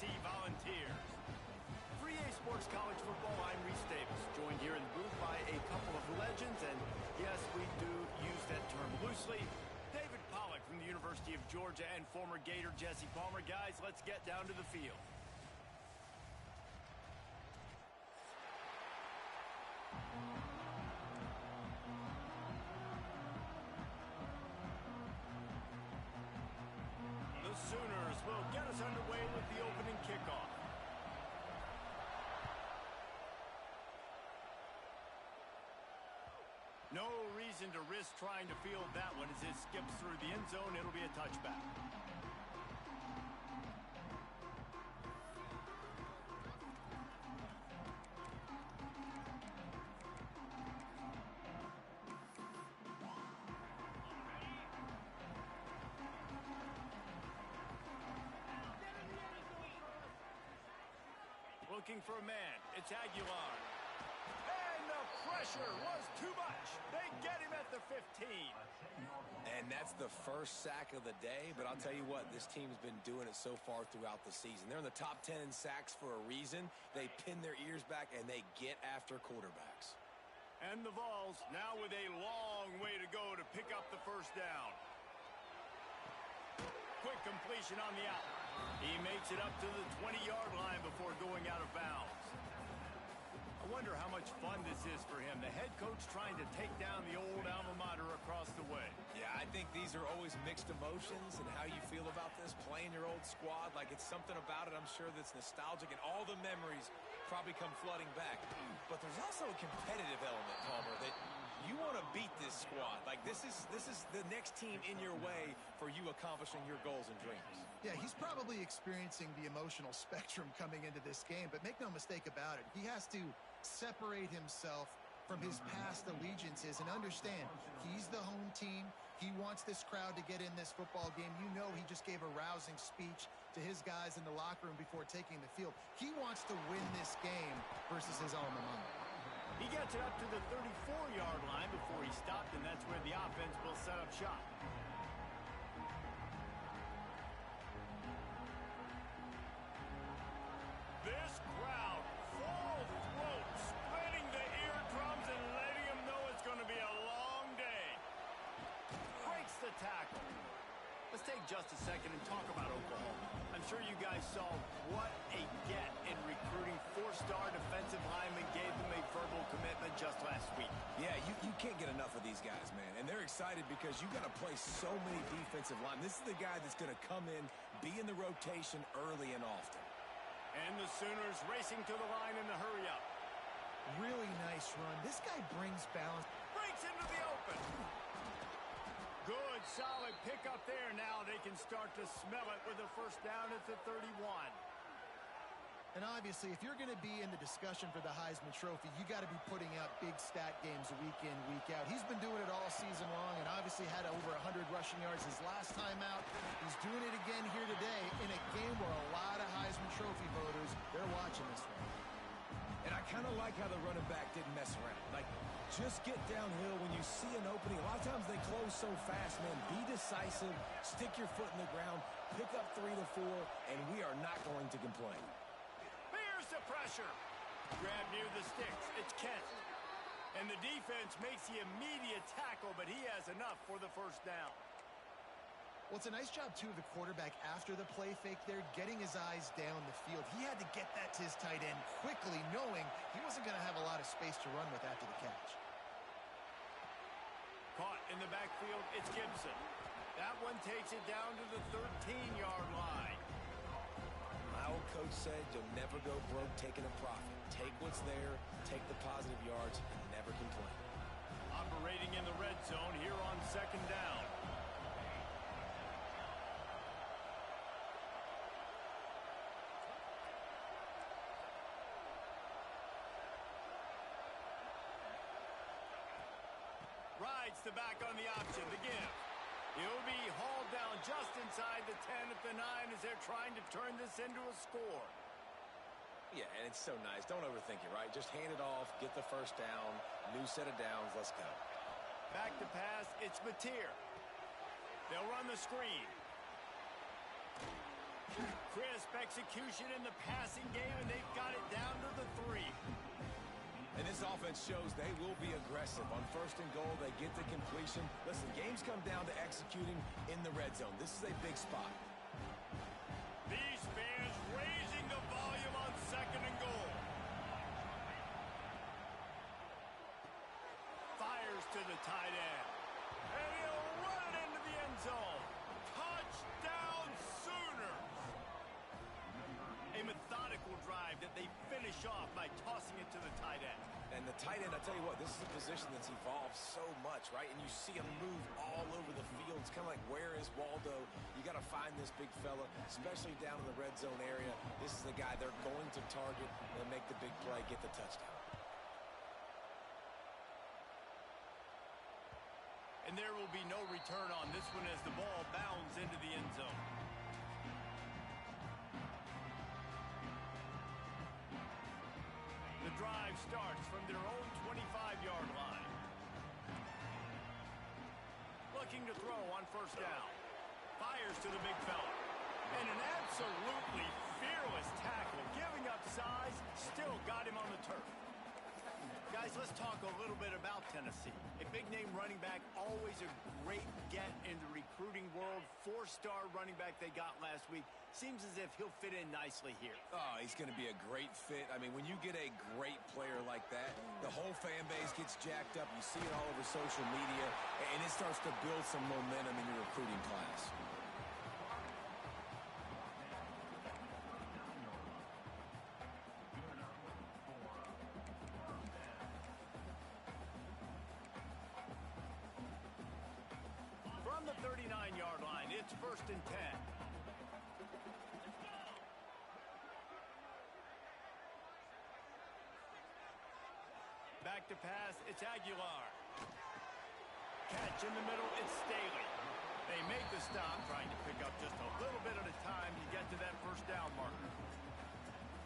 Tennessee Volunteers. For EA Sports College Football, I'm Reese Davis, joined here in the booth by a couple of legends, and yes, we do use that term loosely. David Pollack from the University of Georgia and former Gator Jesse Palmer. Guys, let's get down to the field. The Sooners will get us underway with the opening kickoff. No reason to risk trying to field that one as it skips through the end zone. It'll be a touchback. Looking for a man. It's Aguilar. And the pressure was too much. They get him at the 15. And that's the first sack of the day, but I'll tell you what, this team's been doing it so far throughout the season. They're in the top 10 in sacks for a reason. They pin their ears back, and they get after quarterbacks. And the Vols now with a long way to go to pick up the first down. Quick completion on the out. He makes it up to the 20-yard line before going out of bounds. I wonder how much fun this is for him. The head coach trying to take down the old alma mater across the way. Yeah, I think these are always mixed emotions and how you feel about this, playing your old squad. Like, it's something about it, I'm sure, that's nostalgic, and all the memories probably come flooding back. But there's also a competitive element, Palmer, that you want to beat this squad. Like, this is the next team in your way for you accomplishing your goals and dreams. Yeah, he's probably experiencing the emotional spectrum coming into this game, but make no mistake about it, he has to separate himself from his past allegiances and understand he's the home team. He wants this crowd to get in this football game. You know, he just gave a rousing speech to his guys in the locker room before taking the field. He wants to win this game versus his alma mater. He gets it up to the 34-yard line before he stopped, and that's where the offense will set up shop. This crowd, full throat, splitting the eardrums and letting them know it's going to be a long day. Breaks the tackle. Let's take just a second and talk about Oklahoma. I'm sure you guys saw what a get in recruiting. Four-star defensive linemen gave them a verbal commitment just last week. Yeah, you can't get enough of these guys, man. And they're excited because you got to play so many defensive linemen. This is the guy that's going to come in, be in the rotation early and often. And the Sooners racing to the line in the hurry-up. Really nice run. This guy brings balance. Breaks into the open. Good, solid pickup there. Now they can start to smell it with a first down at the 31. And obviously, if you're going to be in the discussion for the Heisman Trophy, you got to be putting out big stat games week in, week out. He's been doing it all season long and obviously had over 100 rushing yards his last time out. He's doing it again here today in a game where a lot of Heisman Trophy voters, they're watching this one. And I kind of like how the running back didn't mess around. Like, just get downhill when you see an opening. A lot of times they close so fast, man. Be decisive, stick your foot in the ground, pick up 3 to 4, and we are not going to complain. Here's the pressure. Grab near the sticks. It's Kent. And the defense makes the immediate tackle, but he has enough for the first down. Well, it's a nice job, too, of the quarterback after the play fake there, getting his eyes down the field. He had to get that to his tight end quickly, knowing he wasn't going to have a lot of space to run with after the catch. Caught in the backfield, it's Gibson. That one takes it down to the 13-yard line. My old coach said you'll never go broke taking a profit. Take what's there, take the positive yards, and never complain. Operating in the red zone here on second down. Rides the back on the option, the give. He'll be hauled down just inside the 10 at the 9 as they're trying to turn this into a score. Yeah, and it's so nice. Don't overthink it, right? Just hand it off, get the first down, new set of downs, let's go. Back to pass, it's Mateer. They'll run the screen. Crisp execution in the passing game, and they've got it down to the 3. And this offense shows they will be aggressive. On 1st and goal, they get the completion. Listen, games come down to executing in the red zone. This is a big spot. These fans raising the volume on 2nd and goal. Fires to the tight end. And he'll run it into the end zone. Touchdown Sooners! A methodical drive that they finish off by tossing it to the tight end. And the tight end, I tell you what, this is a position that's evolved so much, right? And you see him move all over the field. It's kind of like, where is Waldo? You got to find this big fella, especially down in the red zone area. This is the guy they're going to target and make the big play, get the touchdown. And there will be no return on this one as the ball bounds into the end zone. The drive starts from their own 25-yard line. Looking to throw on 1st down. Fires to the big fella. And an absolutely fearless tackle. Giving up size, still got him on the turf. Guys, let's talk a little bit about Tennessee. A big-name running back, always a great get in the recruiting world. 4-star running back they got last week. Seems as if he'll fit in nicely here. Oh, he's going to be a great fit. I mean, when you get a great player like that, the whole fan base gets jacked up. You see it all over social media, and it starts to build some momentum in your recruiting class. From the 39-yard line, it's 1st and 10. Back to pass, it's Aguilar. Catch in the middle, it's Staley. They make the stop, trying to pick up just a little bit at a time to get to that 1st down marker.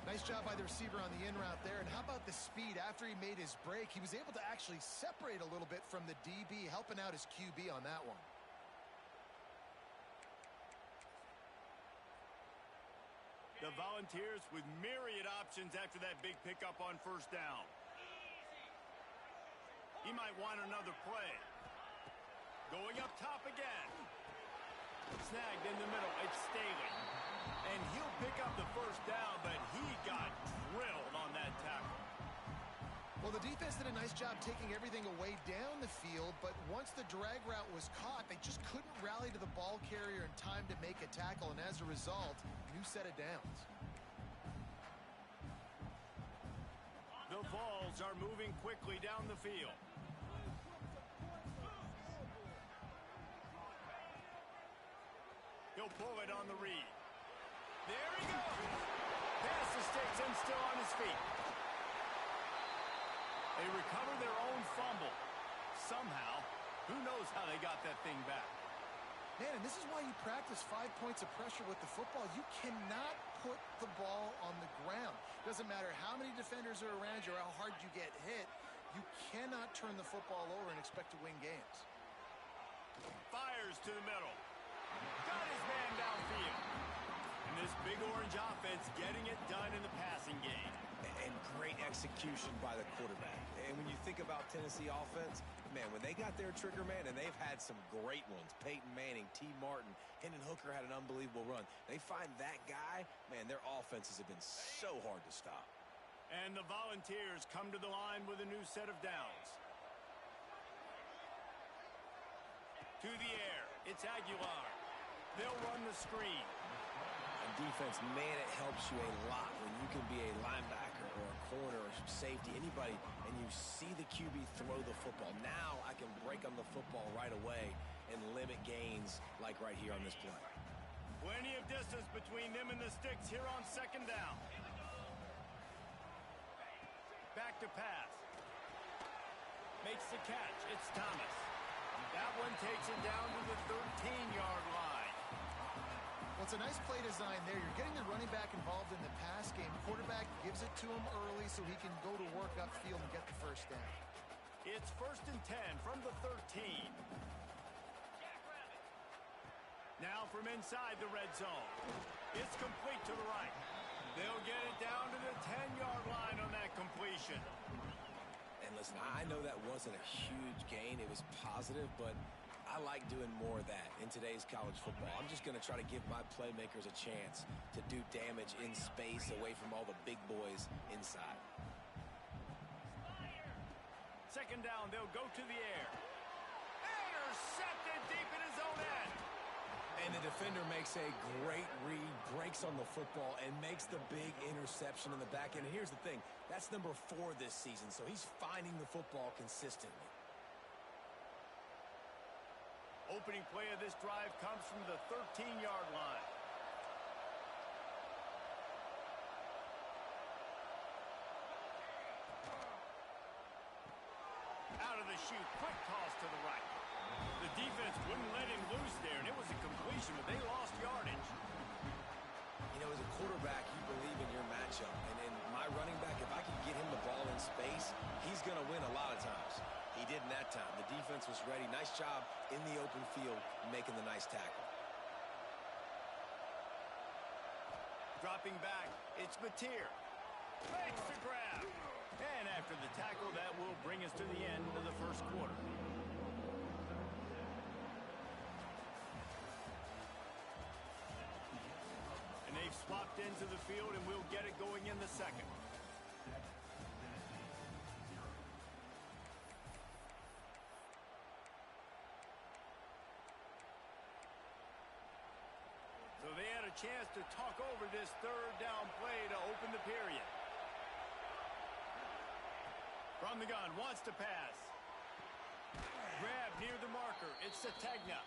Nice job by the receiver on the in route there. And how about the speed? After he made his break, he was able to actually separate a little bit from the DB, helping out his QB on that one. The Volunteers with myriad options after that big pickup on 1st down. He might want another play. Going up top again. Snagged in the middle. It's Staley. And he'll pick up the 1st down, but he got drilled on that tackle. Well, the defense did a nice job taking everything away down the field, but once the drag route was caught, they just couldn't rally to the ball carrier in time to make a tackle, and as a result, new set of downs. The Vols are moving quickly down the field. He'll pull it on the read. There he goes. Pass the sticks and still on his feet. They recover their own fumble. Somehow, who knows how they got that thing back. Man, and this is why you practice 5 points of pressure with the football. You cannot put the ball on the ground. Doesn't matter how many defenders are around you or how hard you get hit. You cannot turn the football over and expect to win games. Fires to the middle. Got his man downfield. And this big orange offense getting it done in the passing game. And great execution by the quarterback. And when you think about Tennessee offense, man, when they got their trigger man, and they've had some great ones, Peyton Manning, T. Martin, Hendon Hooker had an unbelievable run. They find that guy, man, their offenses have been so hard to stop. And the Volunteers come to the line with a new set of downs. To the air, it's Aguilar. They'll run the screen. And defense, man, it helps you a lot when you can be a linebacker or a corner or safety, anybody, and you see the QB throw the football. Now I can break on the football right away and limit gains like right here on this play. Plenty of distance between them and the sticks here on 2nd down. Back to pass. Makes the catch. It's Thomas. That one takes it down to the 13-yard line. Well, it's a nice play design there. You're getting the running back involved in the pass game. Quarterback gives it to him early so he can go to work upfield and get the 1st down. It's 1st and 10 from the 13. Now from inside the red zone. It's complete to the right. They'll get it down to the 10-yard line on that completion. And listen, I know that wasn't a huge gain. It was positive, but I like doing more of that in today's college football. I'm just going to try to give my playmakers a chance to do damage in space away from all the big boys inside. Second down, they'll go to the air. Intercepted deep in his own end. And the defender makes a great read, breaks on the football, and makes the big interception in the back end. And here's the thing, that's number 4 this season, so he's finding the football consistently. Opening play of this drive comes from the 13-yard line. Out of the chute, quick toss to the right. The defense wouldn't let him loose there, and it was a completion, but they lost yardage. You know, as a quarterback, you believe in your matchup. And in my running back, if I can get him the ball in space, he's going to win a lot of times. He did in that time. The defense was ready. Nice job in the open field making the nice tackle. Dropping back, it's Mateer. Makes the grab. And after the tackle, that will bring us to the end of the first quarter. And they've swapped into the field, and we'll get it going in the second. So they had a chance to talk over this third down play to open the period. From the gun, wants to pass. Grab near the marker. It's Sategna.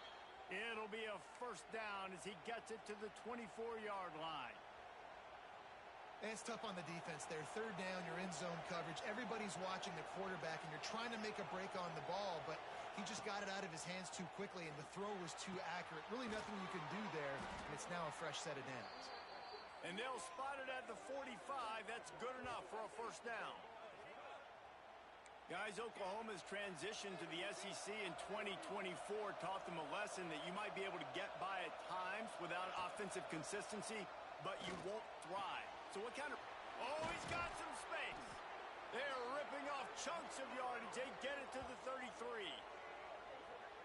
It'll be a first down as he gets it to the 24-yard line. And it's tough on the defense there. Third down, you're in zone coverage. Everybody's watching the quarterback, and you're trying to make a break on the ball, but he just got it out of his hands too quickly, and the throw was too accurate. Really nothing you can do there, and it's now a fresh set of downs. And they'll spot it at the 45. That's good enough for a first down. Guys, Oklahoma's transition to the SEC in 2024 taught them a lesson that you might be able to get by at times without offensive consistency, but you won't thrive. So what kind of... Oh, he's got some space. They're ripping off chunks of yardage. They get it to the 33.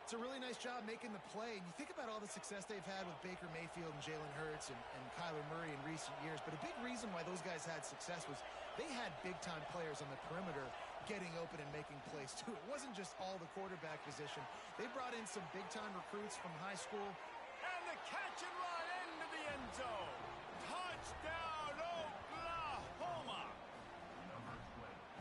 It's a really nice job making the play. And you think about all the success they've had with Baker Mayfield and Jalen Hurts and Kyler Murray in recent years. But a big reason why those guys had success was they had big-time players on the perimeter getting open and making plays, too. It wasn't just all the quarterback position. They brought in some big-time recruits from high school. And the catch and run into the end zone. Touchdown, Oklahoma.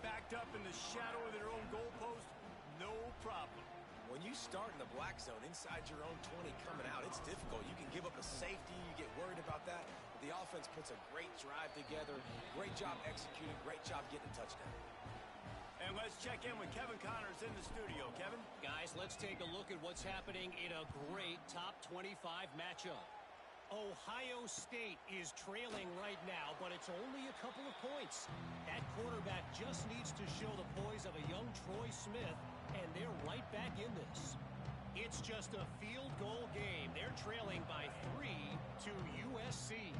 Backed up in the shadow of their own goalpost, no problem. When you start in the black zone inside your own 20 coming out, it's difficult. You can give up a safety. You get worried about that. But the offense puts a great drive together. Great job executing. Great job getting a touchdown. And let's check in with Kevin Connors in the studio. Kevin? Guys, let's take a look at what's happening in a great top 25 matchup. Ohio State is trailing right now, but it's only a couple of points. That quarterback just needs to show the poise of a young Troy Smith, and they're right back in this. It's just a field goal game. They're trailing by 3 to USC.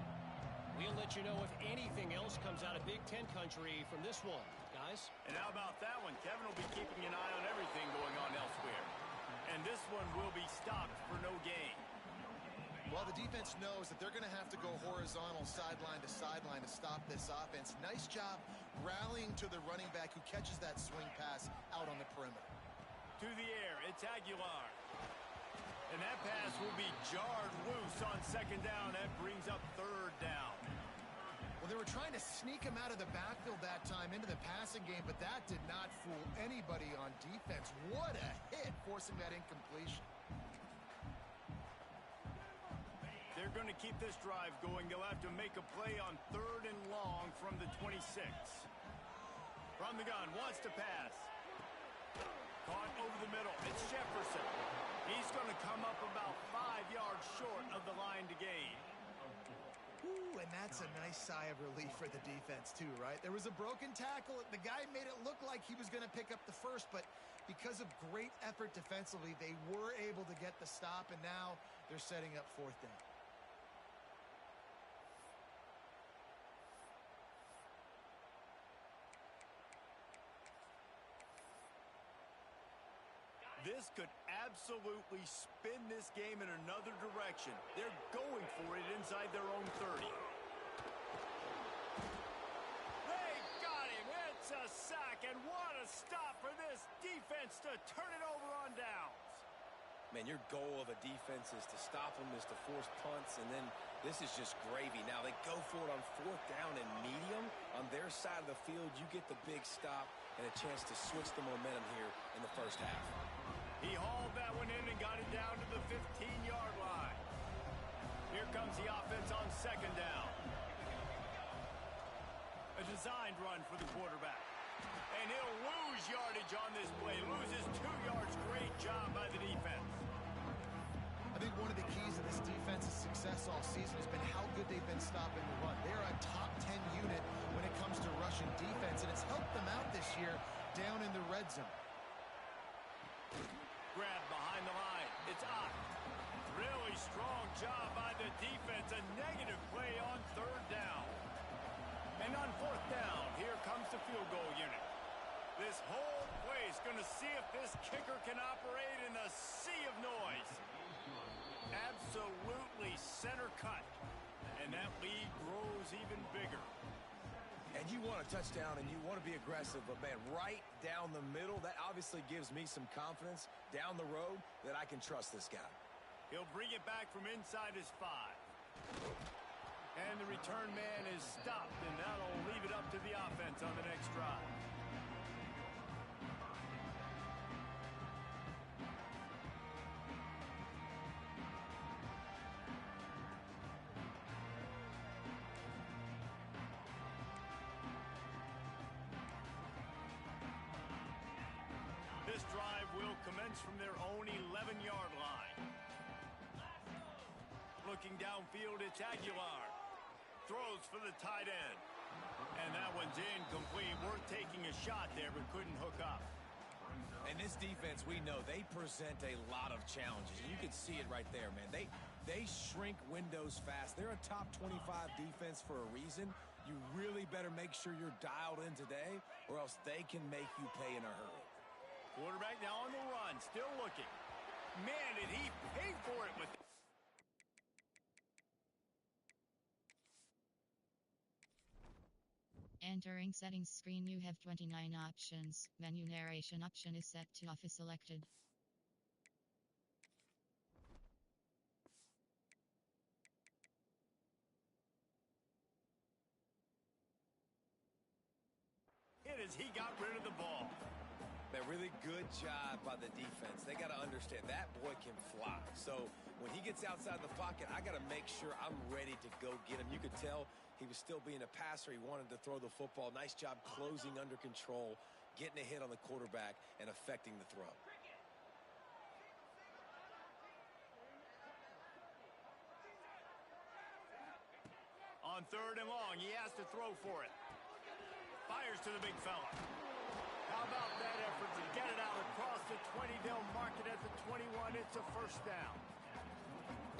We'll let you know if anything else comes out of Big Ten country from this one, guys. And how about that one? Kevin will be keeping an eye on everything going on elsewhere. And this one will be stopped for no gain. Well, the defense knows that they're going to have to go horizontal sideline to stop this offense. Nice job rallying to the running back who catches that swing pass out on the perimeter. To the air, it's Aguilar. And that pass will be jarred loose on second down. That brings up third down. Well, they were trying to sneak him out of the backfield that time into the passing game, but that did not fool anybody on defense. What a hit, forcing that incompletion. They're going to keep this drive going. They'll have to make a play on third and long from the 26. From the gun, wants to pass. Caught over the middle. It's Jefferson. He's going to come up about 5 yards short of the line to gain. Ooh, and that's a nice sigh of relief for the defense, too, right? There was a broken tackle. The guy made it look like he was going to pick up the first, but because of great effort defensively, they were able to get the stop, and now they're setting up fourth down. could absolutely spin this game in another direction. They're going for it inside their own 30. They got him. It's a sack, and what a stop for this defense to turn it over on downs. Man, your goal of a defense is to stop them, is to force punts, and then this is just gravy. Now they go for it on 4th down and medium. On their side of the field, you get the big stop and a chance to switch the momentum here in the first half. He hauled that one in and got it down to the 15-yard line. Here comes the offense on 2nd down. A designed run for the quarterback. And he'll lose yardage on this play. Loses 2 yards. Great job by the defense. I think one of the keys of this defense's success all season has been how good they've been stopping the run. They're a top 10 unit when it comes to rushing defense, and it's helped them out this year down in the red zone. Grab behind the line. It's Ott. Really strong job by the defense. A negative play on 3rd down. And on 4th down, here comes the field goal unit. This whole play is going to see if this kicker can operate in a sea of noise. Absolutely center cut. And that lead grows even bigger. And you want a touchdown and you want to be aggressive, but man, right down the middle, that obviously gives me some confidence down the road that I can trust this guy. He'll bring it back from inside his 5. And the return man is stopped, and that'll leave it up to the offense on the next drive. This drive will commence from their own 11-yard line. Looking downfield, it's Aguilar. Throws for the tight end. And that one's incomplete. Worth taking a shot there, but couldn't hook up. And this defense, we know, they present a lot of challenges. You can see it right there, man. They shrink windows fast. They're a top 25 defense for a reason. You really better make sure you're dialed in today, or else they can make you pay in a hurry. Quarterback now on the run, still looking. Man, did he pay for it with... Entering settings screen, you have 29 options. Menu narration option is set to off is selected. Hit as he got rid of the ball. A really good job by the defense. They got to understand that boy can fly. So when he gets outside the pocket, I got to make sure I'm ready to go get him. You could tell he was still being a passer. He wanted to throw the football. Nice job closing under control, getting a hit on the quarterback, and affecting the throw. On 3rd and long, he has to throw for it. Fires to the big fella. How about that effort to get it out across the 20? They'll mark it at the 21. It's a 1st down.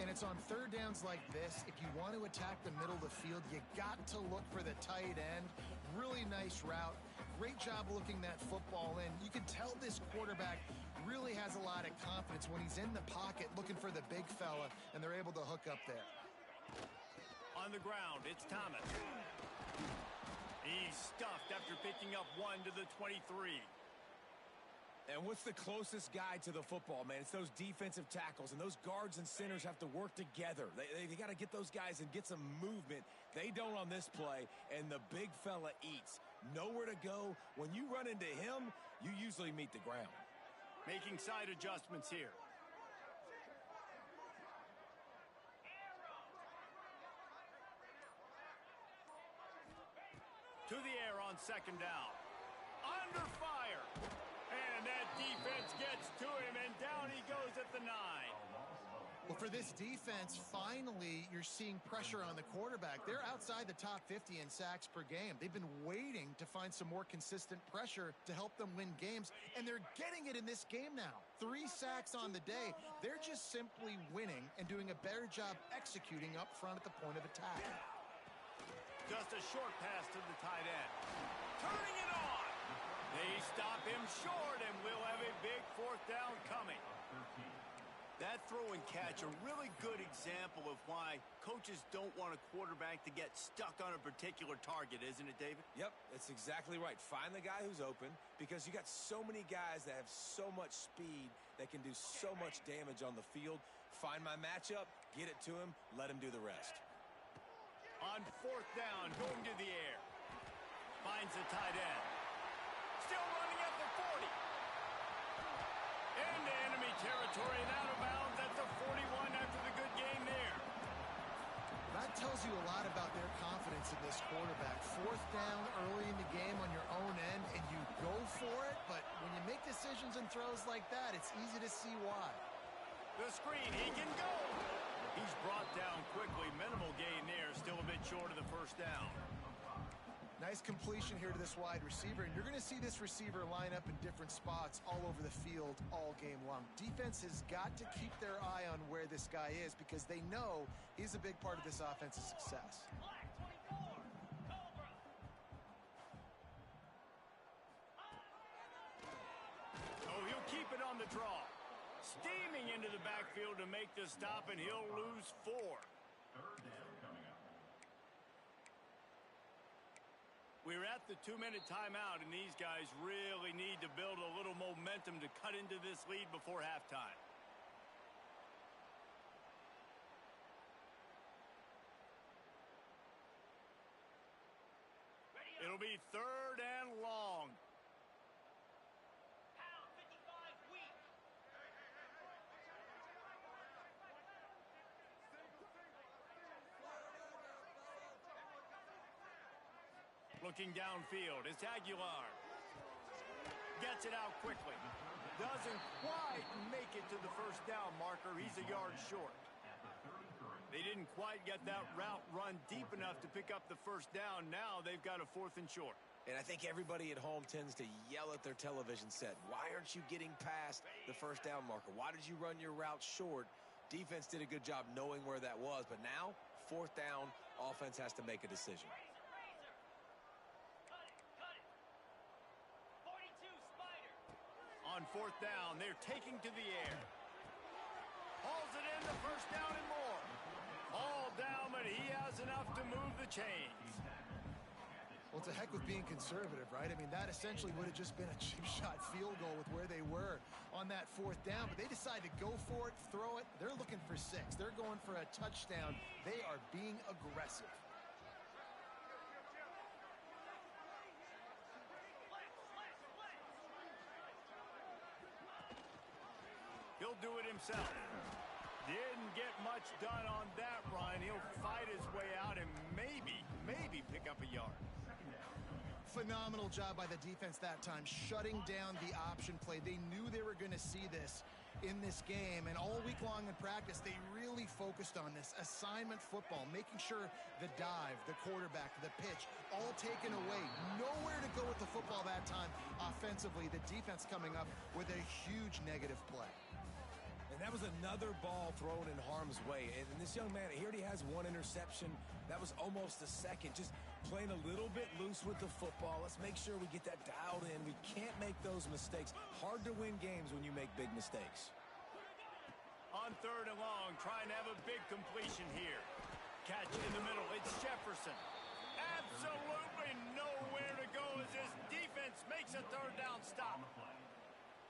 And it's on 3rd downs like this. If you want to attack the middle of the field, you got to look for the tight end. Really nice route. Great job looking that football in. You can tell this quarterback really has a lot of confidence when he's in the pocket looking for the big fella, and they're able to hook up there. On the ground, it's Thomas. He's stuffed after picking up 1 to the 23. And what's the closest guy to the football, man? It's those defensive tackles, and those guards and centers have to work together. They got to get those guys and get some movement. They don't on this play, and the big fella eats. Nowhere to go. When you run into him, you usually meet the ground. Making side adjustments here. To the air on 2nd down. Under fire. And that defense gets to him, and down he goes at the 9. Well, for this defense, finally, you're seeing pressure on the quarterback. They're outside the top 50 in sacks per game. They've been waiting to find some more consistent pressure to help them win games, and they're getting it in this game now. 3 sacks on the day. They're just simply winning and doing a better job executing up front at the point of attack. Just a short pass to the tight end. Turning it on. They stop him short, and we'll have a big fourth down coming. That throw and catch, a really good example of why coaches don't want a quarterback to get stuck on a particular target, isn't it, David? Yep, that's exactly right. Find the guy who's open because you got so many guys that have so much speed that can do so much damage on the field. Find my matchup, get it to him, let him do the rest. On fourth down, going to the air. Finds the tight end. Still running at the 40. Into enemy territory and out of bounds at the 41 after the good game there. That tells you a lot about their confidence in this quarterback. Fourth down early in the game on your own end, and you go for it, but when you make decisions and throws like that, it's easy to see why. The screen, he can go. He's brought down quickly. Minimal gain there, still a bit short of the first down. Nice completion here to this wide receiver, and you're going to see this receiver line up in different spots all over the field all game long. Defense has got to keep their eye on where this guy is because they know he's a big part of this offense's success. Oh, he'll keep it on the draw. Steaming into the backfield to make the stop, and he'll lose 4. We're at the 2-minute timeout, and these guys really need to build a little momentum to cut into this lead before halftime. It'll be third and long. Looking downfield, it's Aguilar. Gets it out quickly. Doesn't quite make it to the first down marker. He's a yard short. They didn't quite get that route run deep enough to pick up the first down. Now they've got a 4th and short. And I think everybody at home tends to yell at their television set. Why aren't you getting past the first down marker? Why did you run your route short? Defense did a good job knowing where that was. But now, 4th down, offense has to make a decision. On 4th down, they're taking to the air. Hauls it in, the first down and more. All down, but he has enough to move the chains. Well, it's a heck with being conservative, right? I mean, that essentially would have just been a cheap shot field goal with where they were on that 4th down, but they decide to go for it, throw it. They're looking for 6. They're going for a touchdown. They are being aggressive. He'll do it himself. Didn't get much done on that run. He'll fight his way out and maybe pick up a yard. Phenomenal job by the defense that time, shutting down the option play. They knew they were going to see this in this game, and all week long in practice, they really focused on this. Assignment football, making sure the dive, the quarterback, the pitch, all taken away. Nowhere to go with the football that time offensively. The defense coming up with a huge negative play. And that was another ball thrown in harm's way. And this young man, he already has 1 interception. That was almost a second. Just playing a little bit loose with the football. Let's make sure we get that dialed in. We can't make those mistakes. Hard to win games when you make big mistakes. On 3rd and long, trying to have a big completion here. Catch in the middle. It's Jefferson. Absolutely nowhere to go as this defense makes a 3rd down stop.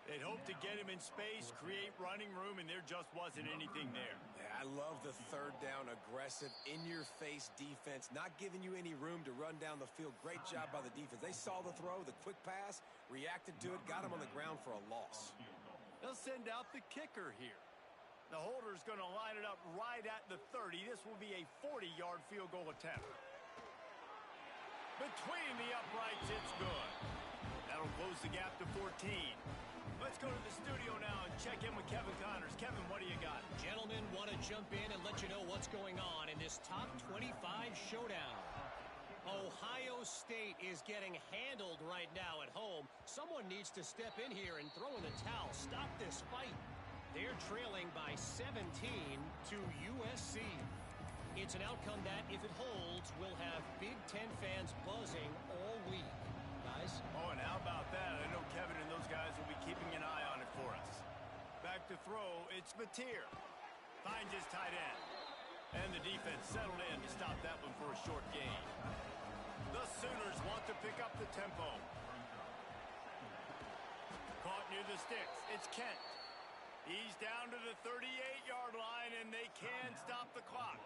They'd hoped to get him in space, create running room, and there just wasn't anything there. Yeah, I love the 3rd down, aggressive, in-your-face defense, not giving you any room to run down the field. Great job by the defense. They saw the throw, the quick pass, reacted to it, got him on the ground for a loss. They'll send out the kicker here. The holder's going to line it up right at the 30. This will be a 40-yard field goal attempt. Between the uprights, it's good. That'll close the gap to 14. Let's go to the studio now and check in with Kevin Connors. Kevin, what do you got? Gentlemen, want to jump in and let you know what's going on in this top 25 showdown. Ohio State is getting handled right now at home. Someone needs to step in here and throw in the towel. Stop this fight. They're trailing by 17 to USC. It's an outcome that, if it holds, will have Big Ten fans buzzing all week. guys. Oh, and how about that? I know Kevin and those guys will be keeping an eye on it for us. Back to throw, it's Mateer. Finds his tight end. And the defense settled in to stop that one for a short gain. The Sooners want to pick up the tempo. Caught near the sticks. It's Kent. He's down to the 38-yard line, and they can stop the clock.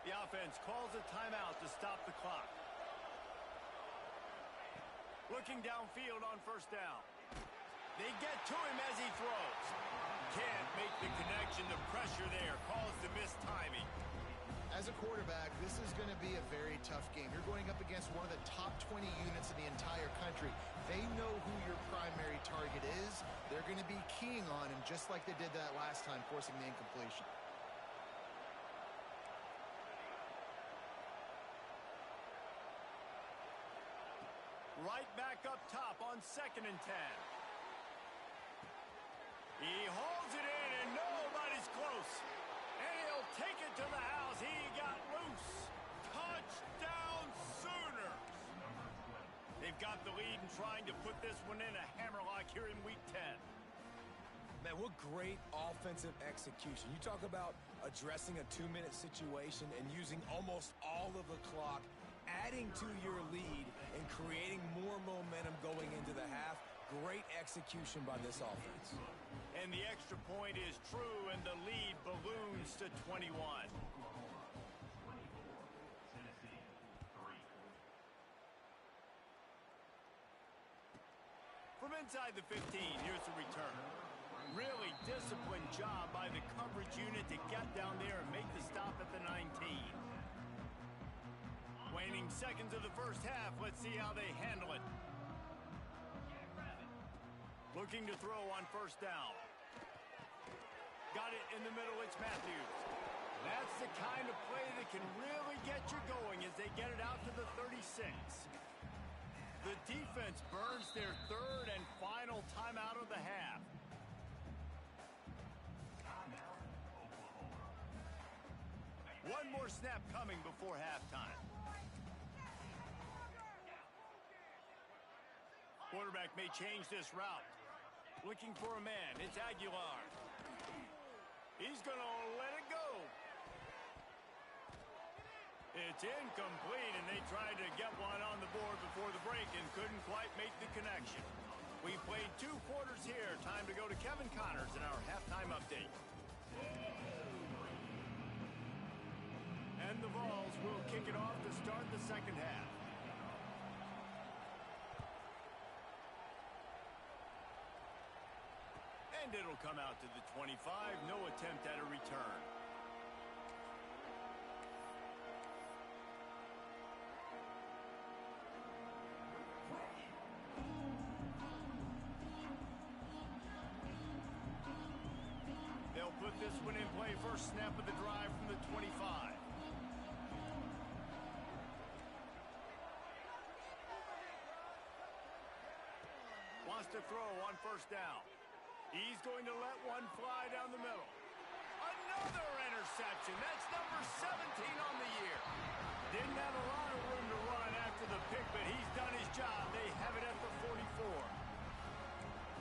The offense calls a timeout to stop the clock. Looking downfield on first down. They get to him as he throws. Can't make the connection. The pressure there caused the missed timing. As a quarterback, this is going to be a very tough game. You're going up against one of the top 20 units in the entire country. They know who your primary target is. They're going to be keying on him just like they did that last time, forcing the incompletion. Right back up top on 2nd and 10. He hauls it in, and nobody's close. And he'll take it to the house. He got loose. Touchdown, Sooners. They've got the lead and trying to put this one in a hammerlock here in Week 10. Man, what great offensive execution. You talk about addressing a 2-minute situation and using almost all of the clock, adding to your lead and creating more momentum going into the half. Great execution by this offense. And the extra point is true, and the lead balloons to 21. From inside the 15, here's the return. Really disciplined job by the coverage unit to get down there and make the stop at the 19. Waning seconds of the first half. Let's see how they handle it. Looking to throw on first down. Got it in the middle. It's Matthews. That's the kind of play that can really get you going as they get it out to the 36. The defense burns their third and final timeout of the half. One more snap coming before halftime. Quarterback may change this route. Looking for a man. It's Aguilar. He's going to let it go. It's incomplete, and they tried to get one on the board before the break and couldn't quite make the connection. We played 2 quarters here. Time to go to Kevin Connors in our halftime update. And the Vols will kick it off to start the second half. And it'll come out to the 25. No attempt at a return. They'll put this one in play. First snap of the drive from the 25. Wants to throw on first down. He's going to let one fly down the middle. Another interception. That's number 17 on the year. Didn't have a lot of room to run after the pick, but he's done his job. They have it at the 44.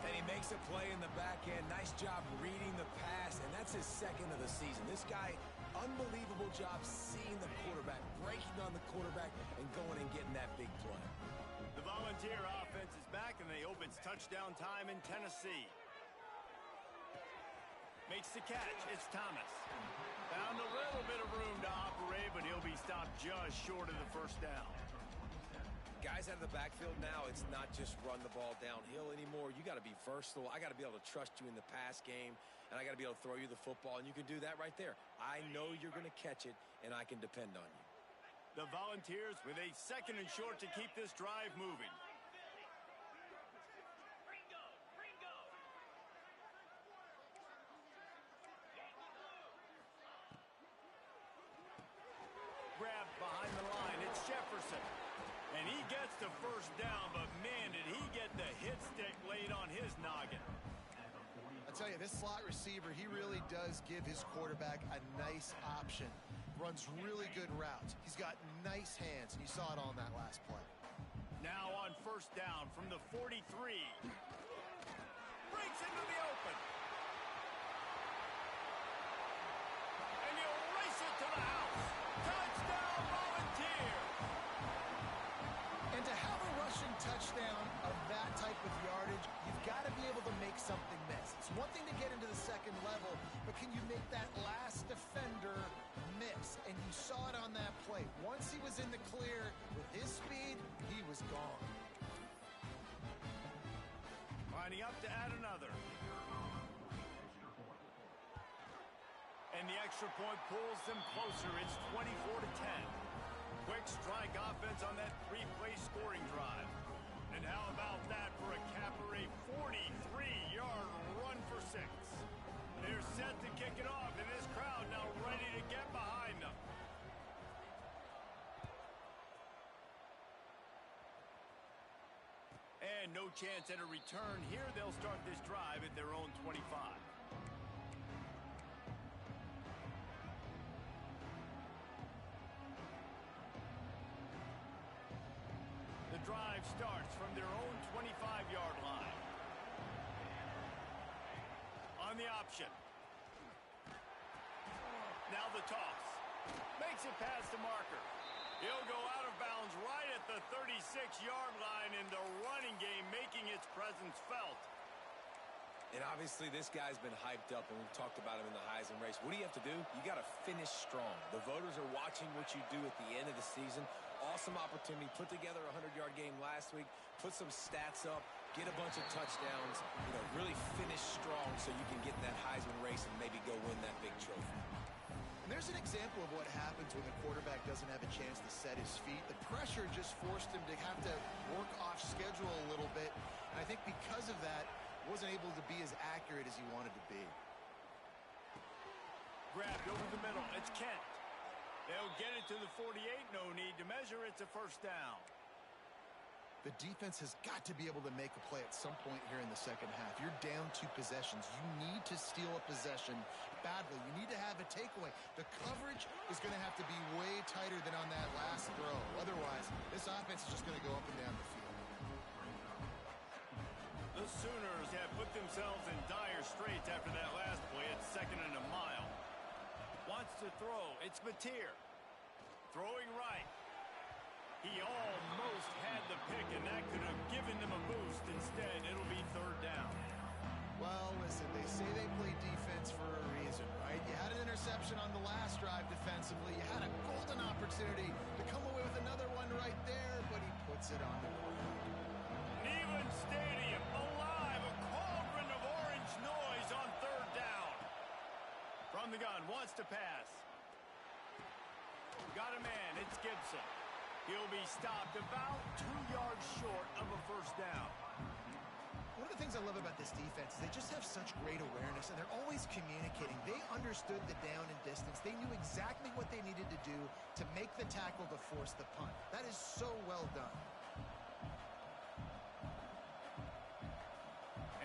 And he makes a play in the back end. Nice job reading the pass, and that's his second of the season. This guy, unbelievable job seeing the quarterback, breaking on the quarterback, and going and getting that big play. The Volunteer offense is back, and they hope it's touchdown time in Tennessee. Makes the catch. It's Thomas. Found a little bit of room to operate, but he'll be stopped just short of the first down. Guys out of the backfield now, it's not just run the ball downhill anymore. You got to be versatile. I got to be able to trust you in the pass game, and I got to be able to throw you the football, and you can do that right there. I know you're going to catch it, and I can depend on you. The Volunteers with a second and short to keep this drive moving. Grabbed behind the line. It's Jefferson. And he gets the first down, but man, did he get the hit stick laid on his noggin. I tell you, this slot receiver, he really does give his quarterback a nice option. Runs really good routes. He's got nice hands, and you saw it on that last play. Now on first down from the 43. Breaks into the open. And he'll race it to the house. Touchdown, Volunteer. And to have a rushing touchdown of that type of yardage, you've got to be able to make something miss. It's one thing to get into the second level, but can you make that last defender miss? And you saw it on that play. Once he was in the clear with his speed, he was gone. Lining up to add another. And the extra point pulls them closer. It's 24-10. Quick strike offense on that three-play scoring drive. And how about that for a capper, a 43-yard run for 6. They're set to kick it off, and this crowd now ready to get behind them. And no chance at a return here. They'll start this drive at their own 25. The drive starts from their own 25-yard line. On the option. Now the toss. Makes it past the marker. He'll go out of bounds right at the 36-yard line, in the running game making its presence felt. And obviously this guy's been hyped up, and we've talked about him in the Heisman race. What do you have to do? You got to finish strong. The voters are watching what you do at the end of the season. Awesome opportunity. Put together a 100-yard game last week. Put some stats up. Get a bunch of touchdowns. You know, really finish strong so you can get in that Heisman race and maybe go win that big trophy. There's an example of what happens when the quarterback doesn't have a chance to set his feet. The pressure just forced him to have to work off schedule a little bit. And I think because of that, wasn't able to be as accurate as he wanted to be. Grabbed over the middle. It's Kent. They'll get it to the 48. No need to measure. It's a first down. The defense has got to be able to make a play at some point here in the second half. You're down 2 possessions. You need to steal a possession badly. You need to have a takeaway. The coverage is going to have to be way tighter than on that last throw. Otherwise, this offense is just going to go up and down the field. The Sooners have put themselves in dire straits after that last play. It's 2nd and a mile. Wants to throw. It's Mateer. Throwing right. He almost had the pick, and that could have given them a boost. Instead, it'll be 3rd down. Well, listen, they say they play defense for a reason, right? You had an interception on the last drive defensively. You had a golden opportunity to come away with another one right there, but he puts it on the ground. Neyland Stadium, alive, a cauldron of orange noise on 3rd down. From the gun, wants to pass. Got a man, it's Gibson. He'll be stopped about 2 yards short of a first down. One of the things I love about this defense is they just have such great awareness, and they're always communicating. They understood the down and distance. They knew exactly what they needed to do to make the tackle to force the punt. That is so well done.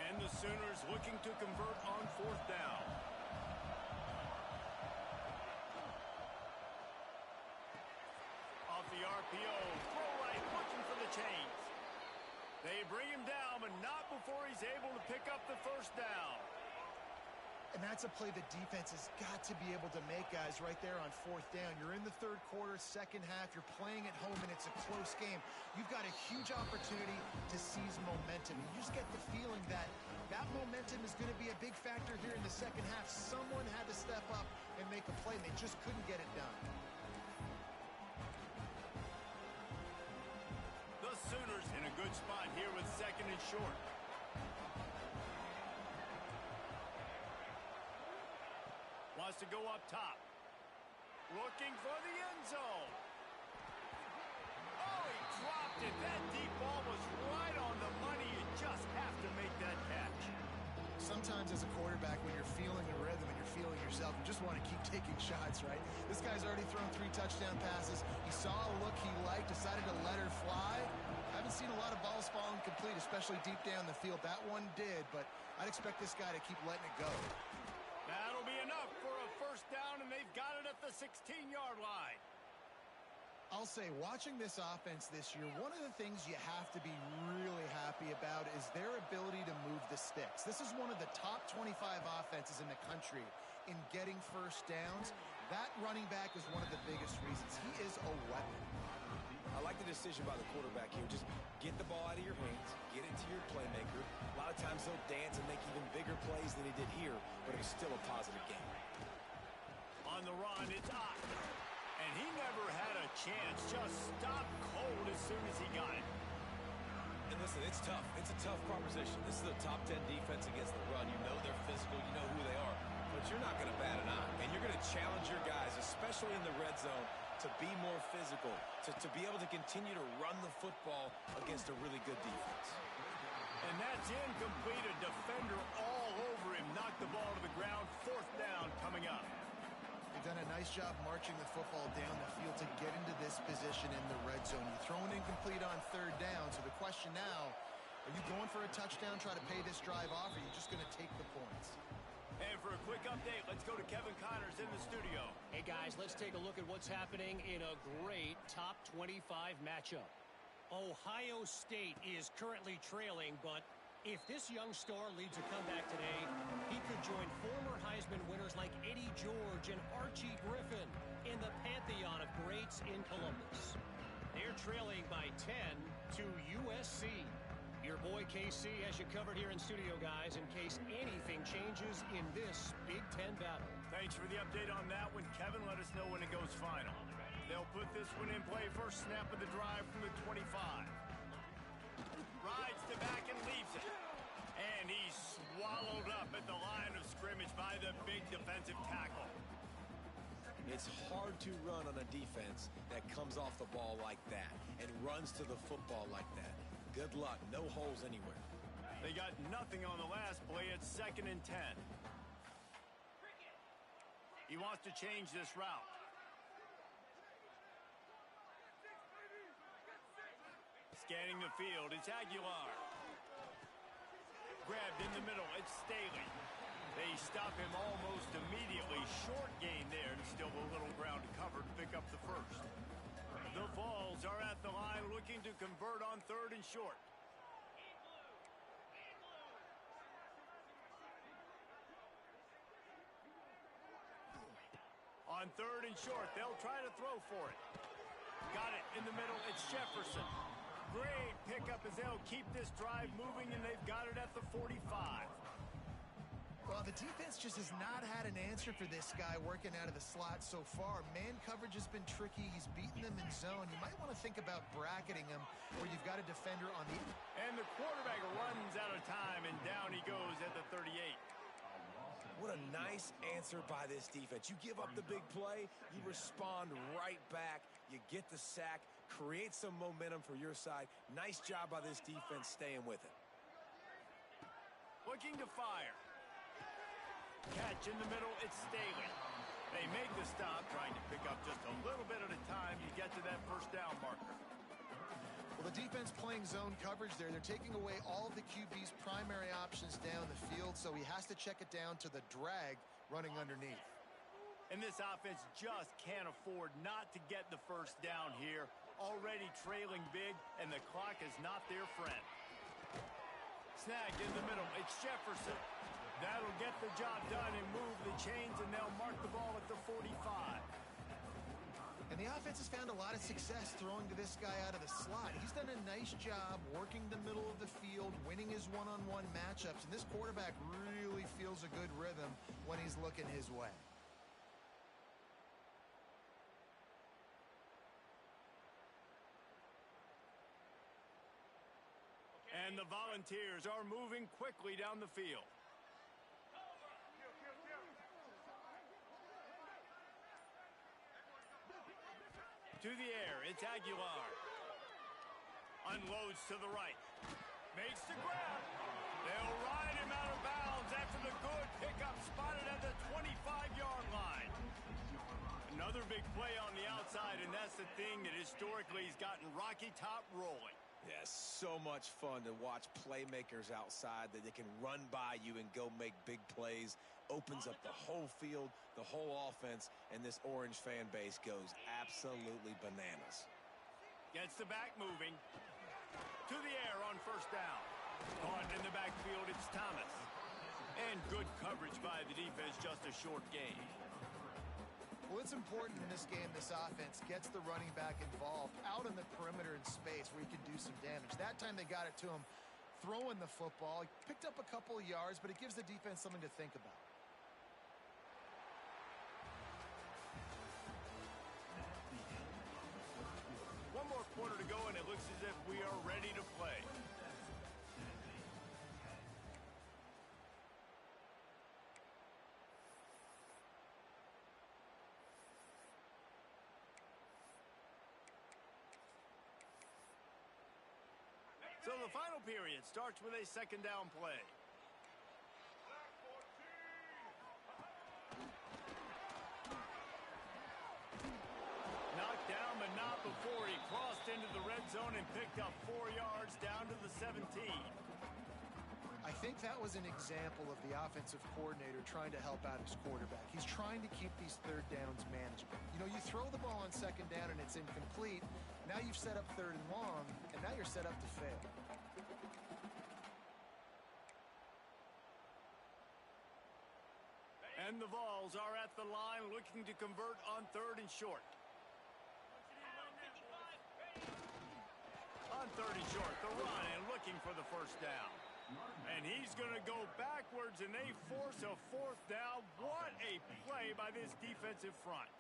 And the Sooners looking to convert on 4th down. Off the RPO, throw right, looking for the chains. They bring him down, but not before he's able to pick up the first down. And that's a play the defense has got to be able to make, guys, right there on 4th down. You're in the 3rd quarter, second half. You're playing at home, and it's a close game. You've got a huge opportunity to seize momentum. You just get the feeling that that momentum is going to be a big factor here in the second half. Someone had to step up and make a play, and they just couldn't get it done. The Sooners in a good spot here with 2nd and short. Wants to go up top. Looking for the end zone. Oh, he dropped it. That deep ball was right on the money. You just have to make that catch. Sometimes as a quarterback, when you're feeling the rhythm and you're feeling yourself, you just want to keep taking shots, right? This guy's already thrown 3 touchdown passes. He saw a look he liked, decided to let her fly. I haven't seen a lot of balls falling complete, especially deep down the field. That one did, but I'd expect this guy to keep letting it go. That'll be enough for a first down, and they've got it at the 16-yard line. I'll say, watching this offense this year, one of the things you have to be really happy about is their ability to move the sticks. This is one of the top 25 offenses in the country in getting first downs. That running back is one of the biggest reasons. He is a weapon. I like the decision by the quarterback here. Just get the ball out of your hands, get it to your playmaker. A lot of times they'll dance and make even bigger plays than he did here, but it was still a positive game. On the run, it's Ott. And he never had a chance. Just stopped cold as soon as he got it. And listen, it's tough. It's a tough proposition. This is a top 10 defense against the run. You know they're physical. You know who they are. But you're not going to bat an eye. And you're going to challenge your guys, especially in the red zone, to be more physical, to be able to continue to run the football against a really good defense. And that's incomplete. A defender all over him. Knocked the ball to the ground. 4th down coming up. They've done a nice job marching the football down the field to get into this position in the red zone. You throw an incomplete on 3rd down, so the question now, are you going for a touchdown, try to pay this drive off, or are you just going to take the points? And for a quick update, let's go to Kevin Connors in the studio. Hey, guys, let's take a look at what's happening in a great top 25 matchup. Ohio State is currently trailing, but if this young star leads a comeback today, he could join former Heisman winners like Eddie George and Archie Griffin in the pantheon of greats in Columbus. They're trailing by 10 to USC. Your boy KC has you covered here in studio, guys, in case anything changes in this Big Ten battle. Thanks for the update on that one, Kevin. Let us know when it goes final. They'll put this one in play. First snap of the drive from the 25. Rides to back and leaves it. And he's swallowed up at the line of scrimmage by the big defensive tackle. It's hard to run on a defense that comes off the ball like that and runs to the football like that. Good luck. No holes anywhere. They got nothing on the last play. It's 2nd and 10. He wants to change this route. Scanning the field, it's Aguilar. Grabbed in the middle, it's Staley. They stop him almost immediately. Short gain there, and still a little ground to cover to pick up the first. The Vols are at the line looking to convert on 3rd and short. On 3rd and short, they'll try to throw for it. Got it in the middle, it's Jefferson. Great pickup as they'll keep this drive moving, and they've got it at the 45. Well, the defense just has not had an answer for this guy working out of the slot so far. Man coverage has been tricky. He's beaten them in zone. You might want to think about bracketing him where you've got a defender on the... And the quarterback runs out of time, and down he goes at the 38. What a nice answer by this defense. You give up the big play, you respond right back, you get the sack, create some momentum for your side. Nice job by this defense staying with it. Looking to fire. Catch in the middle, it's Staley. They make the stop, trying to pick up just a little bit at a time to get to that 1st down marker. Well, the defense playing zone coverage there. They're taking away all of the QB's primary options down the field, so he has to check it down to the drag running underneath. And this offense just can't afford not to get the 1st down here. Already trailing big, and the clock is not their friend. Snagged in the middle, it's Jefferson. That'll get the job done and move the chains, and they'll mark the ball at the 45. And the offense has found a lot of success throwing to this guy out of the slot. He's done a nice job working the middle of the field, winning his one-on-one matchups, and this quarterback really feels a good rhythm when he's looking his way. And the Volunteers are moving quickly down the field. To the air, it's Aguilar. Unloads to the right. Makes the grab. They'll ride him out of bounds after the good pickup spotted at the 25-yard line. Another big play on the outside, and that's the thing that historically has gotten Rocky Top rolling. Yeah, so much fun to watch playmakers outside that they can run by you and go make big plays. Opens up the whole field, the whole offense, and this Orange fan base goes absolutely bananas. Gets the back moving. To the air on first down. Caught in the backfield, it's Thomas. And good coverage by the defense, just a short gain. Well, it's important in this game, this offense gets the running back involved out in the perimeter in space where he can do some damage. That time they got it to him throwing the football. He picked up a couple of yards, but it gives the defense something to think about. One more quarter to go, and it looks as if we are ready to play. So the final period starts with a second down play. Knocked down, but not before he crossed into the red zone and picked up 4 yards down to the 17. I think that was an example of the offensive coordinator trying to help out his quarterback. He's trying to keep these third downs manageable. You know, you throw the ball on second down and it's incomplete. Now you've set up third and long, and now you're set up to fail. And the Vols are at the line looking to convert on third and short. On third and short, the run and looking for the first down. And he's going to go backwards, and they force a fourth down. What a play by this defensive front.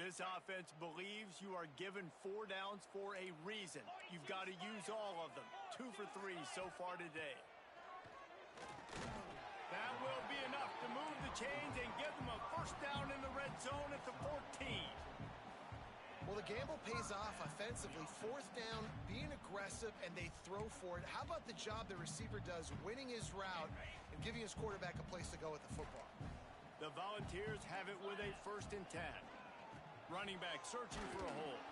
This offense believes you are given 4 downs for a reason. You've got to use all of them. 2 for 3 so far today. That will be enough to move the chains and give them a first down in the red zone at the 14. Well, the gamble pays off offensively. Fourth down, being aggressive, and they throw for it. How about the job the receiver does winning his route and giving his quarterback a place to go with the football? The Volunteers have it with a 1st and 10. Running back searching for a hole.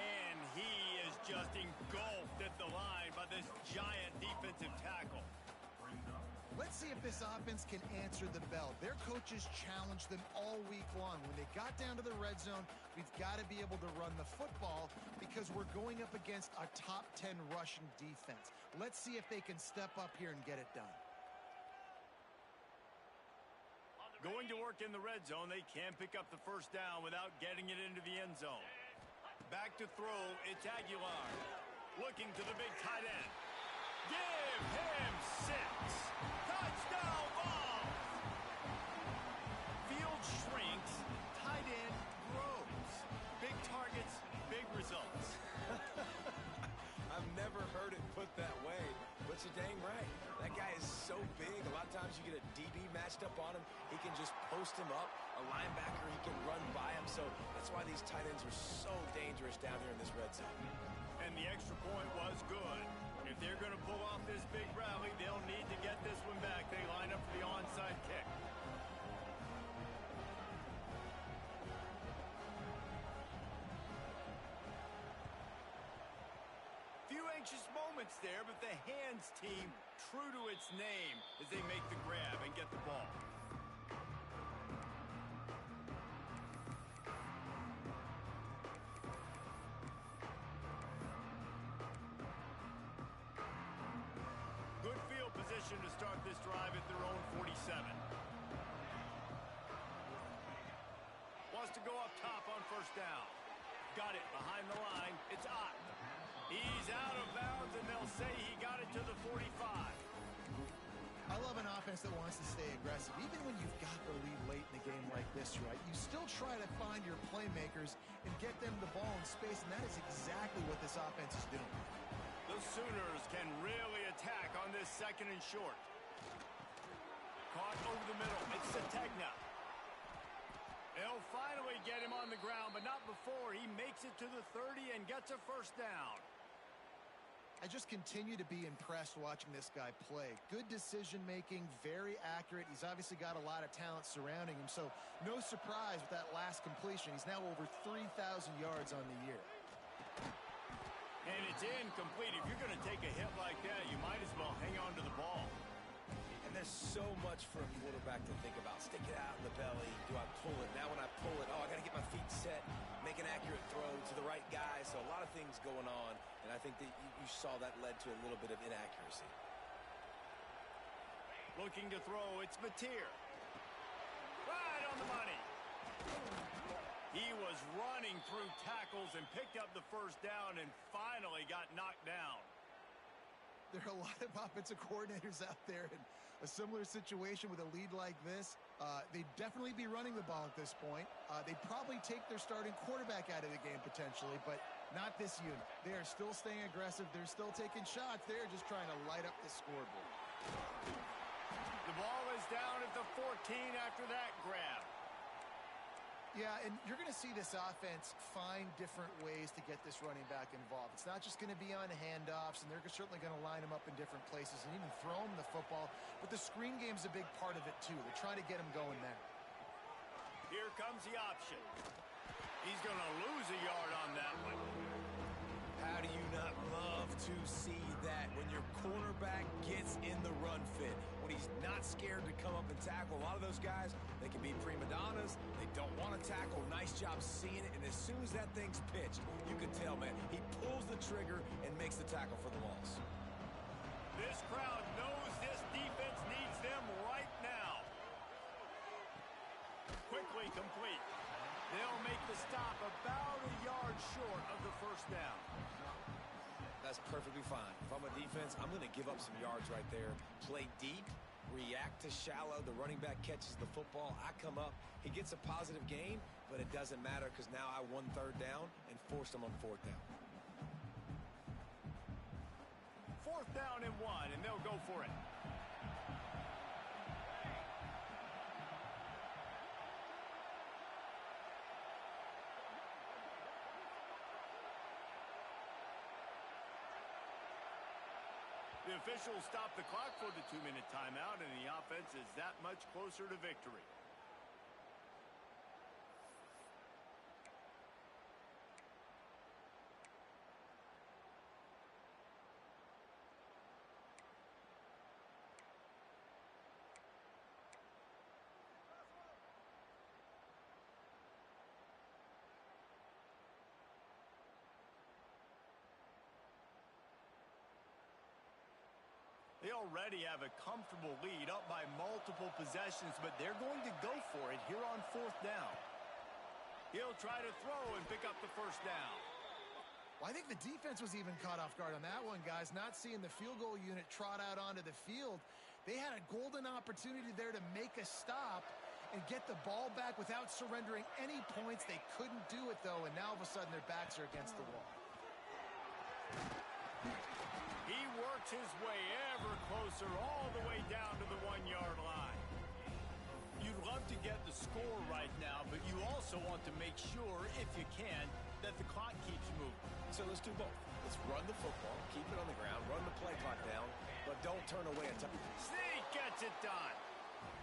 And he is just engulfed at the line by this giant defensive tackle. Let's see if this offense can answer the bell. Their coaches challenged them all week long. When they got down to the red zone, we've got to be able to run the football because we're going up against a top 10 rushing defense. Let's see if they can step up here and get it done. Going to work in the red zone, they can pick up the first down without getting it into the end zone. Back to throw, it's Aguilar. Looking to the big tight end. Give him 6. Touchdown ball! Field shrinks, tight end grows. Big targets, big results. I've never heard it put that way, but you're dang right. That guy is so big. A lot of times you get a DB matched up on him. He can just post him up. A linebacker, he can run by him. So that's why these tight ends are so dangerous down here in this red zone. And the extra point was good. If they're going to pull off this big rally, they'll need to get this one back. They line up for the onside kick. Few anxious moments there, but the hands team true to its name as they make the grab and get the ball. Good field position to start this drive at their own 47. Wants to go up top on first down. Got it behind the line. It's Ott. He's out of bounds, and they'll say he got it to the 45. I love an offense that wants to stay aggressive. Even when you've got the lead late in a game like this, right, you still try to find your playmakers and get them the ball in space, and that is exactly what this offense is doing. The Sooners can really attack on this second and short. Caught over the middle. It's Sategna. They'll finally get him on the ground, but not before he makes it to the 30 and gets a first down. I just continue to be impressed watching this guy play. Good decision-making, very accurate. He's obviously got a lot of talent surrounding him, so no surprise with that last completion. He's now over 3,000 yards on the year. And it's incomplete. If you're going to take a hit like that, you might as well hang on to the ball. And there's so much for a quarterback to think about. Stick it out in the belly. Do I pull it? Now when I pull it, I got to get my feet set, make an accurate throw to the right guy. So a lot of things going on, and I think that you saw that led to a little bit of inaccuracy. Looking to throw, it's Mateer. Right on the money. He was running through tackles and picked up the first down and finally got knocked down. There are a lot of offensive coordinators out there in a similar situation with a lead like this. They'd definitely be running the ball at this point. They'd probably take their starting quarterback out of the game potentially, but not this unit. They are still staying aggressive. They're still taking shots. They're just trying to light up the scoreboard. The ball is down at the 14 after that grab. Yeah, and you're going to see this offense find different ways to get this running back involved. It's not just going to be on handoffs, and they're certainly going to line him up in different places and even throw him the football. But the screen game's a big part of it, too. They're trying to get him going there. Here comes the option. He's going to lose a yard on that one. How do you not love to see that when your cornerback gets in the run fit, when he's not scared to come up and tackle? A lot of those guys, they can be prima donnas. They don't want to tackle. Nice job seeing it. And as soon as that thing's pitched, you can tell, man, he pulls the trigger and makes the tackle for the loss. This crowd knows this defense needs them right now. Quickly complete. They'll make the stop about a yard short of the first down. That's perfectly fine. If I'm a defense, I'm going to give up some yards right there. Play deep, react to shallow. The running back catches the football. I come up. He gets a positive gain, but it doesn't matter because now I won third down and forced him on fourth down. Fourth down and 1, and they'll go for it. The officials stop the clock for the 2-minute timeout, and the offense is that much closer to victory. They already have a comfortable lead up by multiple possessions, but they're going to go for it here on fourth down. He'll try to throw and pick up the first down. Well, I think the defense was even caught off guard on that one, guys. Not seeing the field goal unit trot out onto the field. They had a golden opportunity there to make a stop and get the ball back without surrendering any points. They couldn't do it, though, and now all of a sudden their backs are against the wall. He works his way ever closer all the way down to the 1-yard line. You'd love to get the score right now, but you also want to make sure, if you can, that the clock keeps moving. So let's do both. Let's run the football, keep it on the ground, run the play clock down, but don't turn away a time. Sneak gets it done.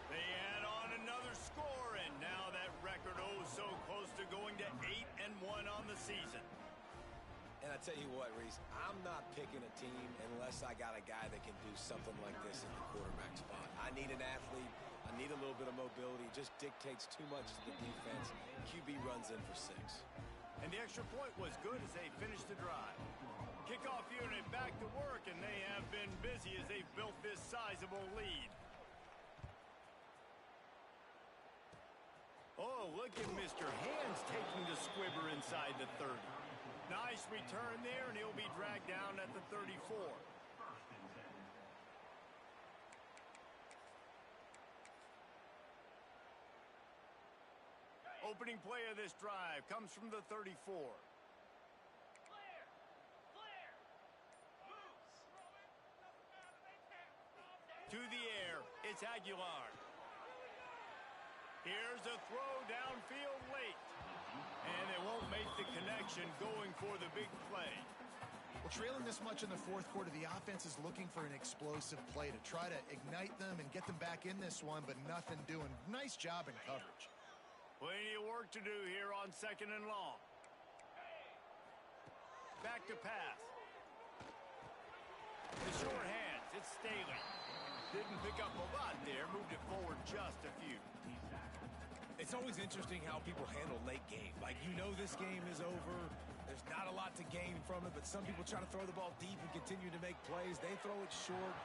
They add on another score, and now that record so close to going to 8-1 on the season. And I tell you what, Reese, I'm not picking a team unless I got a guy that can do something like this in the quarterback spot. I need an athlete. I need a little bit of mobility. It just dictates too much to the defense. QB runs in for 6. And the extra point was good as they finished the drive. Kickoff unit back to work, and they have been busy as they've built this sizable lead. Oh, look at Mr. Hands taking the squibber inside the 30. Nice return there, and he'll be dragged down at the 34. Opening play of this drive comes from the 34. To the air, it's Aguilar. Here's a throw downfield late. And they won't make the connection going for the big play. Well, trailing this much in the fourth quarter, the offense is looking for an explosive play to try to ignite them and get them back in this one, but nothing doing. Nice job in coverage. Plenty of work to do here on 2nd and long. Back to pass. The short hands, it's Staley. Didn't pick up a lot there, moved it forward just a few. It's always interesting how people handle late game. Like, you know this game is over. There's not a lot to gain from it, but some people try to throw the ball deep and continue to make plays. They throw it short.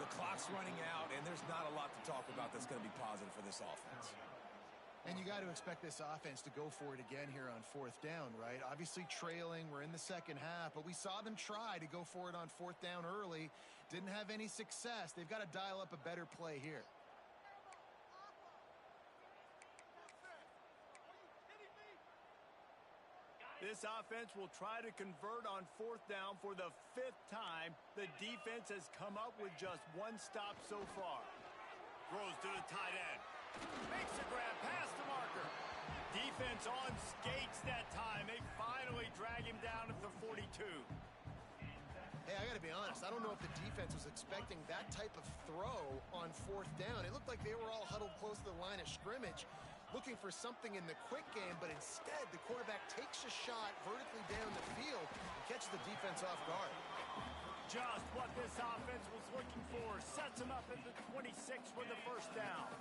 The clock's running out, and there's not a lot to talk about that's going to be positive for this offense. And you got to expect this offense to go for it again here on 4th down, right? Obviously trailing, we're in the second half, but we saw them try to go for it on 4th down early. Didn't have any success. They've got to dial up a better play here. This offense will try to convert on 4th down for the 5th time. The defense has come up with just one stop so far. Throws to the tight end. Makes the grab past the marker. Defense on skates that time. They finally drag him down at the 42. Hey, I got to be honest. I don't know if the defense was expecting that type of throw on 4th down. It looked like they were all huddled close to the line of scrimmage, looking for something in the quick game, but instead the quarterback takes a shot vertically down the field and catches the defense off guard. Just what this offense was looking for. Sets him up at the 26 for the 1st down.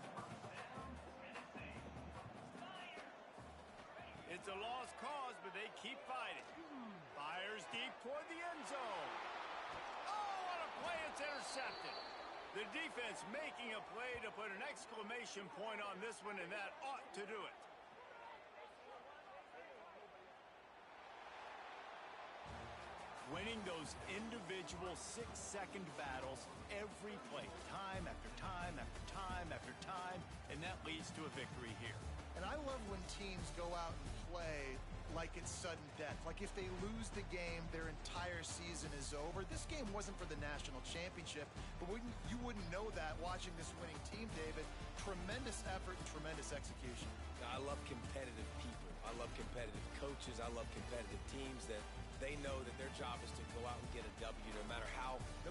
It's a lost cause, but they keep fighting. Fires deep toward the end zone. Oh, what a play. It's intercepted. The defense making a play to put an exclamation point on this one, and that ought to do it. Winning those individual 6-second battles every play, time after time after time after time, and that leads to a victory here. And I love when teams go out and play like it's sudden death. Like if they lose the game, their entire season is over. This game wasn't for the national championship, but you wouldn't know that watching this winning team, David. Tremendous effort and tremendous execution. I love competitive people. I love competitive coaches. I love competitive teams that they know that their job is to go out and get a W no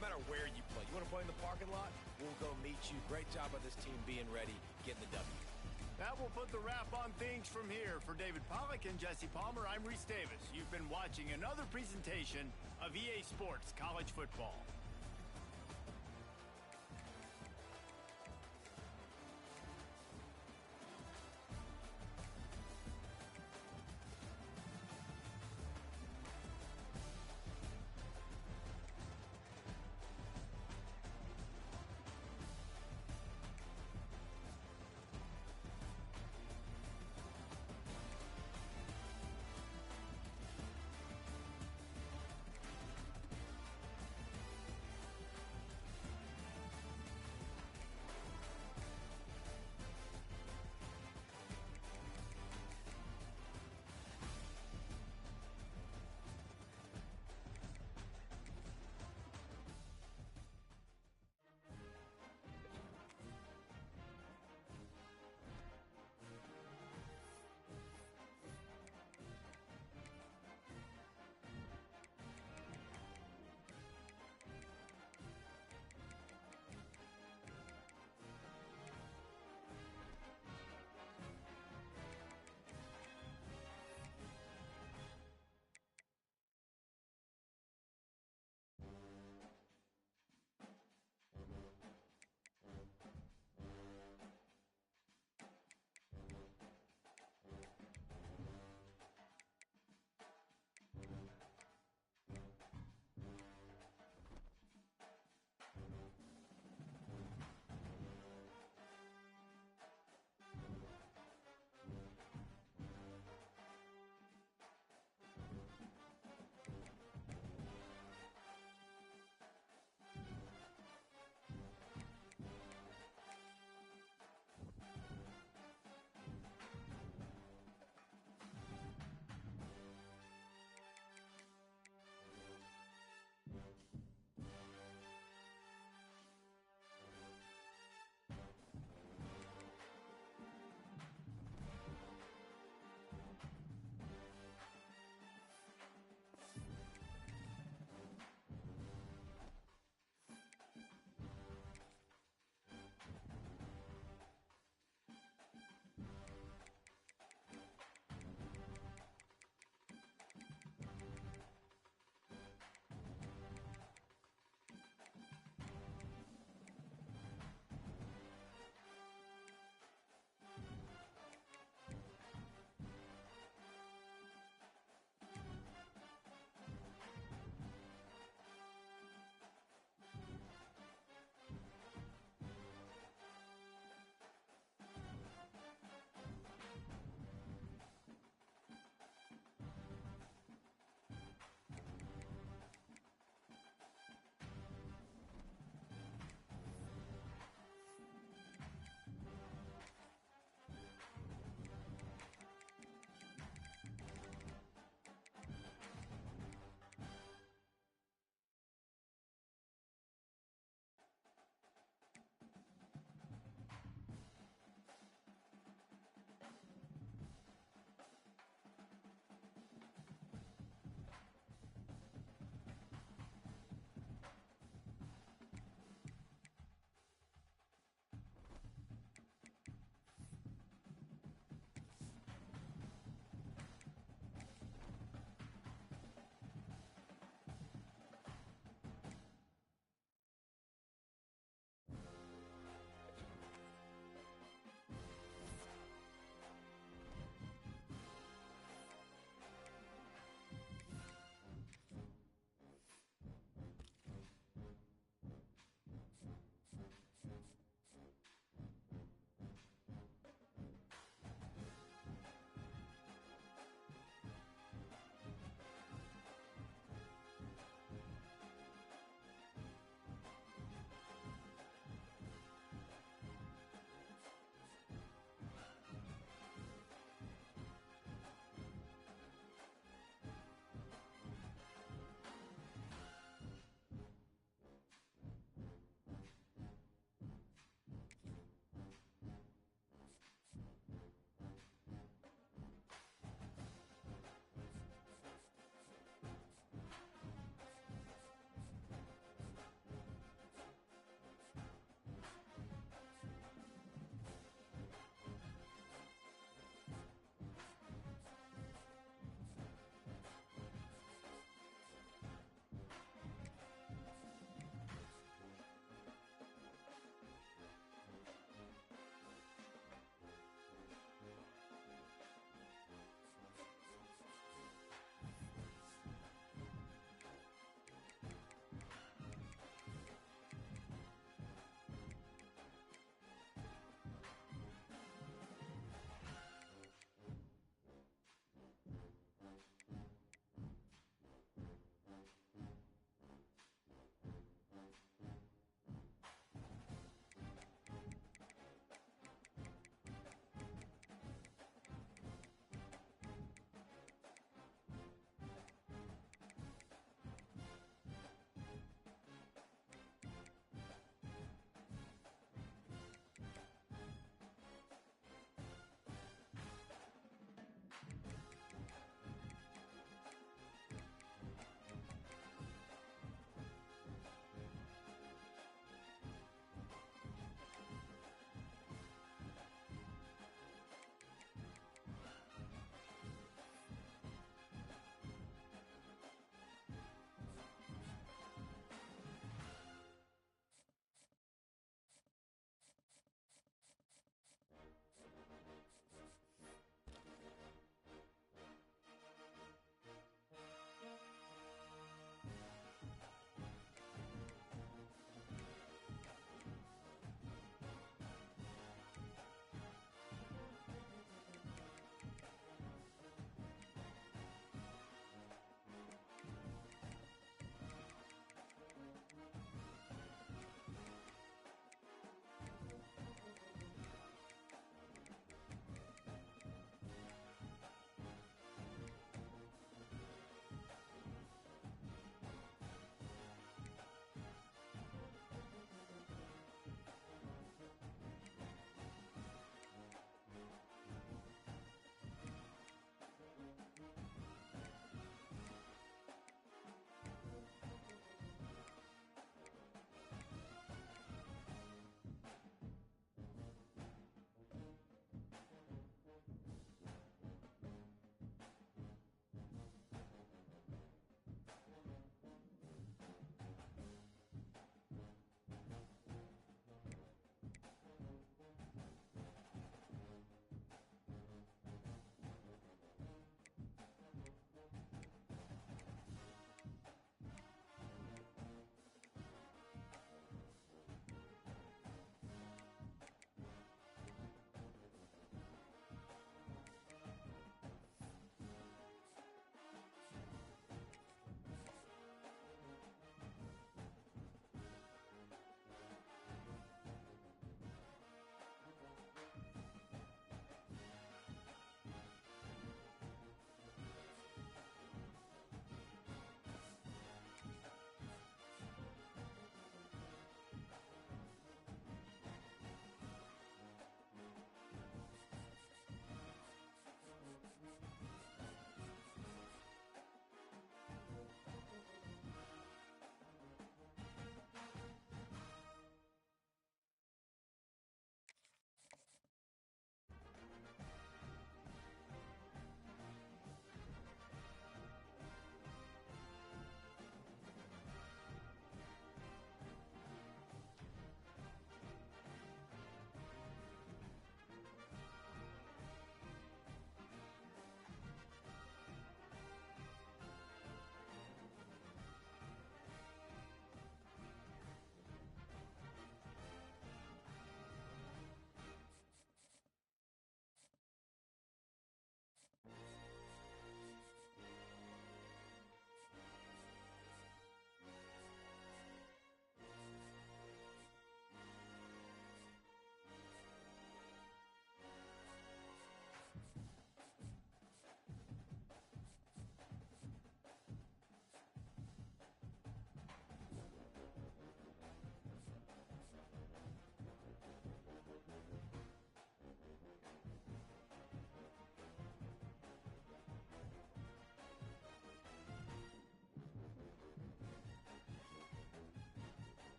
matter where you play. You want to play in the parking lot? We'll go meet you. Great job by this team being ready, getting the W. That will put the wrap on things from here. For David Pollack and Jesse Palmer, I'm Reese Davis. You've been watching another presentation of EA Sports College Football.